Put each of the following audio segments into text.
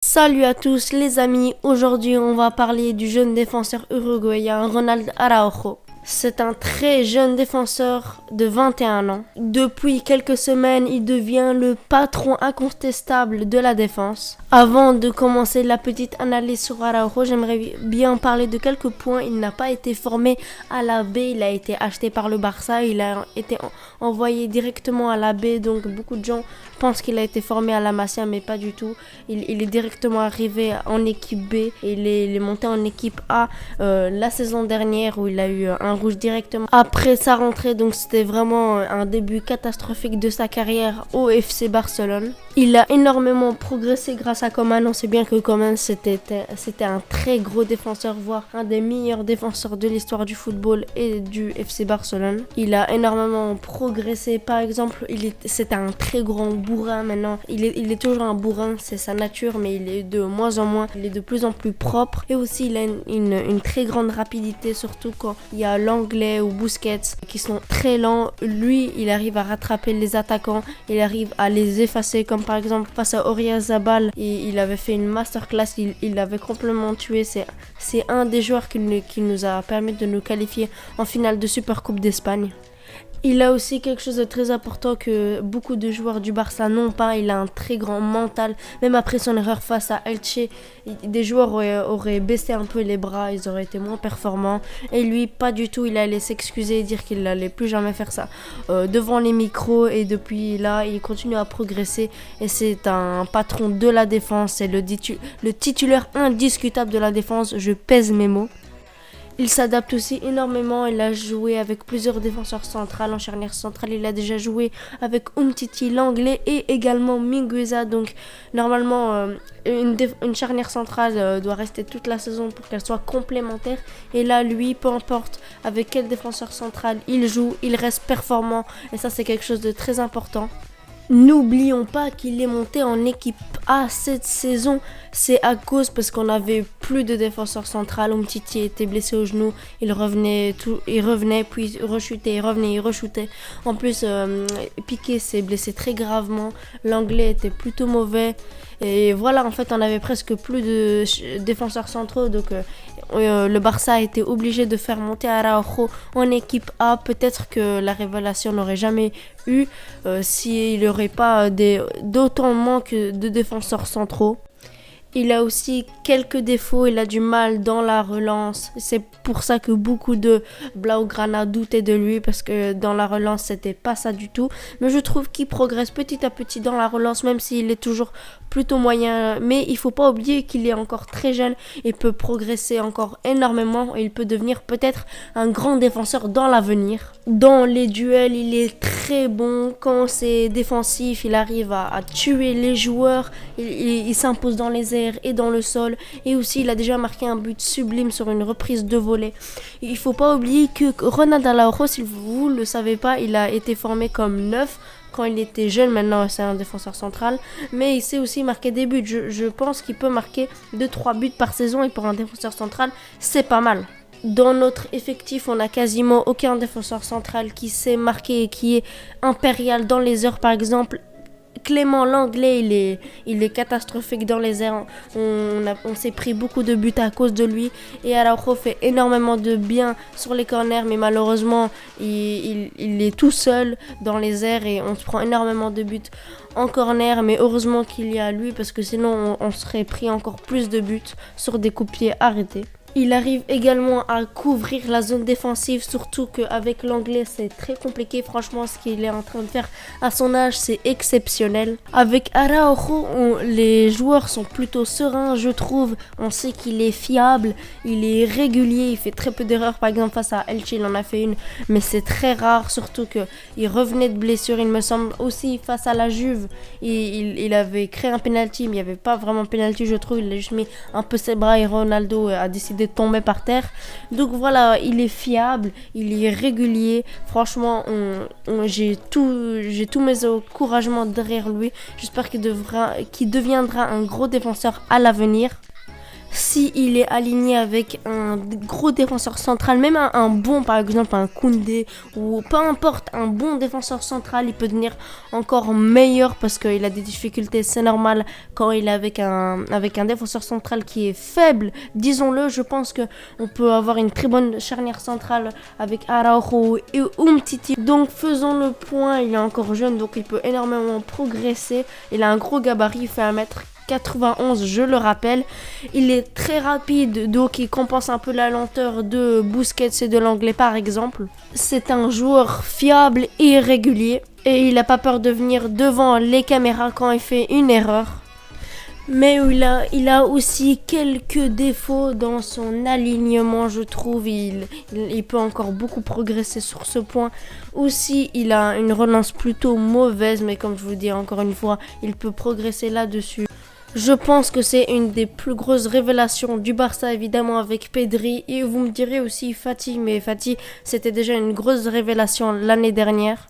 Salut à tous les amis, aujourd'hui on va parler du jeune défenseur uruguayen Ronald Araujo. C'est un très jeune défenseur de 21 ans. Depuis quelques semaines, il devient le patron incontestable de la défense. Avant de commencer la petite analyse sur Araujo, j'aimerais bien parler de quelques points. Il n'a pas été formé à la B, il a été acheté par le Barça, il a été envoyé directement à la B, donc beaucoup de gens pensent qu'il a été formé à la Masia, mais pas du tout. Il est directement arrivé en équipe B et il est monté en équipe A la saison dernière où il a eu un rouge directement après sa rentrée, donc c'était vraiment un début catastrophique de sa carrière au FC Barcelone. Il a énormément progressé grâce à Koeman. On sait bien que Koeman c'était un très gros défenseur, voire un des meilleurs défenseurs de l'histoire du football et du FC Barcelone. Il a énormément progressé, par exemple c'était un très grand bourrin. Maintenant il est toujours un bourrin, c'est sa nature, mais il est de moins en moins, il est de plus en plus propre, et aussi il a une très grande rapidité, surtout quand il y a l'anglais ou Busquets qui sont très lents. Lui il arrive à rattraper les attaquants, il arrive à les effacer, comme par exemple face à Oyarzabal, et il avait fait une masterclass, il avait complètement tué. C'est un des joueurs qui nous a permis de nous qualifier en finale de Supercoupe d'Espagne. Il a aussi quelque chose de très important que beaucoup de joueurs du Barça n'ont pas. Il a un très grand mental. Même après son erreur face à Elche, des joueurs auraient baissé un peu les bras, ils auraient été moins performants. Et lui, pas du tout. Il allait s'excuser et dire qu'il n'allait plus jamais faire ça devant les micros. Et depuis là, il continue à progresser. Et c'est un patron de la défense. C'est le titulaire indiscutable de la défense. Je pèse mes mots. Il s'adapte aussi énormément, il a joué avec plusieurs défenseurs centrales en charnière centrale, il a déjà joué avec Umtiti, l'anglais, et également Mingueza. Donc normalement une charnière centrale doit rester toute la saison pour qu'elle soit complémentaire, et là lui, peu importe avec quel défenseur central il joue, il reste performant, et ça c'est quelque chose de très important. N'oublions pas qu'il est monté en équipe A cette saison. C'est à cause parce qu'on avait plus de défenseur central. Umtiti était blessé au genou. Il revenait, puis il rechutait, il revenait, il rechutait. En plus, Piqué s'est blessé très gravement. L'anglais était plutôt mauvais. Et voilà, en fait, on avait presque plus de défenseurs centraux. Donc, le Barça a été obligé de faire monter Araujo en équipe A. Peut-être que la révélation n'aurait jamais eu s'il n'y aurait pas d'autant manque de défenseurs centraux. Il a aussi quelques défauts, il a du mal dans la relance. C'est pour ça que beaucoup de Blaugrana doutaient de lui, parce que dans la relance, c'était pas ça du tout. Mais je trouve qu'il progresse petit à petit dans la relance, même s'il est toujours plutôt moyen. Mais il faut pas oublier qu'il est encore très jeune et peut progresser encore énormément. Et il peut devenir peut-être un grand défenseur dans l'avenir. Dans les duels, il est très bon. Quand c'est défensif, il arrive à tuer les joueurs. Il s'impose dans les airs et dans le sol, et aussi il a déjà marqué un but sublime sur une reprise de volée. Il faut pas oublier que Ronald Araujo, si vous le savez pas, il a été formé comme neuf quand il était jeune. Maintenant c'est un défenseur central, mais il sait aussi marquer des buts. Je pense qu'il peut marquer 2-3 buts par saison, et pour un défenseur central c'est pas mal. Dans notre effectif, on n'a quasiment aucun défenseur central qui sait marquer et qui est impérial dans les heures. Par exemple, Clément l'anglais, il est catastrophique dans les airs. On s'est pris beaucoup de buts à cause de lui, et Araujo fait énormément de bien sur les corners, mais malheureusement il est tout seul dans les airs et on se prend énormément de buts en corner. Mais heureusement qu'il y a lui, parce que sinon on serait pris encore plus de buts sur des coups de pied arrêtés. Il arrive également à couvrir la zone défensive, surtout qu'avec l'anglais c'est très compliqué. Franchement, ce qu'il est en train de faire à son âge, c'est exceptionnel. Avec Araujo, les joueurs sont plutôt sereins, je trouve. On sait qu'il est fiable, il est régulier, il fait très peu d'erreurs. Par exemple face à Elche, il en a fait une, mais c'est très rare, surtout qu'il revenait de blessure, il me semble. Aussi face à la Juve, il avait créé un penalty, mais il n'y avait pas vraiment penalty, je trouve. Il a juste mis un peu ses bras et Ronaldo a décidé de tomber par terre. Donc voilà, il est fiable, il est régulier. Franchement, j'ai tous mes encouragements derrière lui. J'espère qu'il deviendra un gros défenseur à l'avenir. Si il est aligné avec un gros défenseur central, même un bon, par exemple un Koundé, ou peu importe, un bon défenseur central, il peut devenir encore meilleur parce qu'il a des difficultés, c'est normal quand il est avec un défenseur central qui est faible. Disons-le, je pense qu'on peut avoir une très bonne charnière centrale avec Araujo et Umtiti. Donc faisons le point, il est encore jeune, donc il peut énormément progresser. Il a un gros gabarit, il fait 1m91, je le rappelle. Il est très rapide, donc il compense un peu la lenteur de Busquets et de Lenglet par exemple. C'est un joueur fiable et régulier, et il n'a pas peur de venir devant les caméras quand il fait une erreur. Mais il a aussi quelques défauts dans son alignement, je trouve. Il peut encore beaucoup progresser sur ce point. Aussi, il a une relance plutôt mauvaise, mais comme je vous dis encore une fois, il peut progresser là-dessus. Je pense que c'est une des plus grosses révélations du Barça, évidemment, avec Pedri. Et vous me direz aussi Fati, mais Fati, c'était déjà une grosse révélation l'année dernière.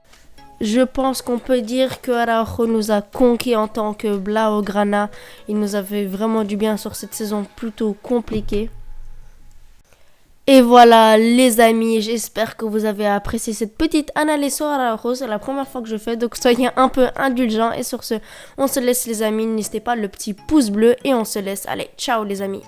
Je pense qu'on peut dire que Araujo nous a conquis en tant que Blaugrana. Il nous a fait vraiment du bien sur cette saison plutôt compliquée. Et voilà les amis, j'espère que vous avez apprécié cette petite analyse sur Araujo. C'est la première fois que je fais, donc soyez un peu indulgents. Et sur ce, on se laisse les amis, n'hésitez pas le petit pouce bleu et on se laisse. Allez, ciao les amis.